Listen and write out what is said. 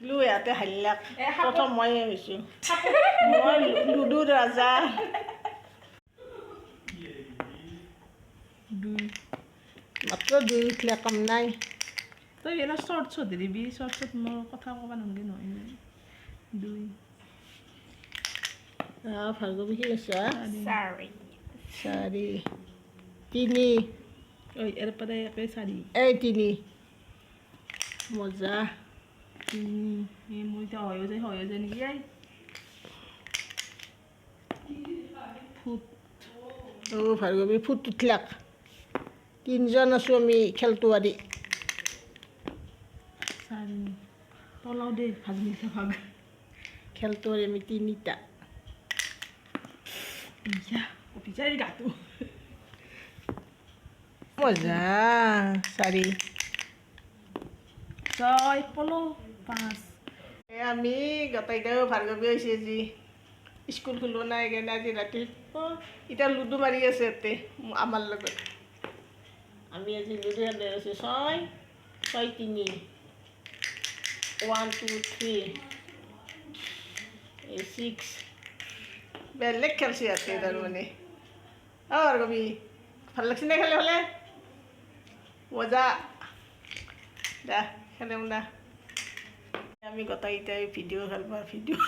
লু ইয়াতে হাল্লাক প্ৰথম ময়ে হৈছোঁ মই লুডুৰ ৰাজা মাত্ৰ 2 উঠিলে কাম নাই তই এনে শ্বৰ্টছত দিবি শ্বৰ্টছত মোৰ কথা ক'ব নালাগে নহয় 2 ভাৰ্গৱী কি কৈছা 4 3 ঐ ইয়াৰ পৰা একে 4 এই 3 মজা 3 এই মই এতিয়া হৈ যায় নেকি আই ফুট ভাৰ্গৱী ফুট উঠলাক 3জন আছোঁ আমি খেলটো আদি 4 পলাও দে ভাগ মিঠা ভাগ খেলটো আদি আমি 3টা ইয়া অফিচাৰি গাটো মজা 4 6 পলাও 5 আমি গোটেইটাও ভাৰ্গৱী হৈছে আজি স্কুল খুলিব নাই সেইকাৰণে আজি ৰাতি এতিয়া লুডু মাৰি আছে ইয়াতে আমাৰ লগত আমি আজি লুডু খেলি আছোঁ 6 3 1 2 3 6 বেলেগ খেলছে ইয়াতে তাৰমানে ভাৰ্গৱী ভাল লাগছে নে খেলে হ'লে মজা দা খেলে না আমি গোটেইকেইটাই ভিডিঅ' খেলবা ভিডিঅ'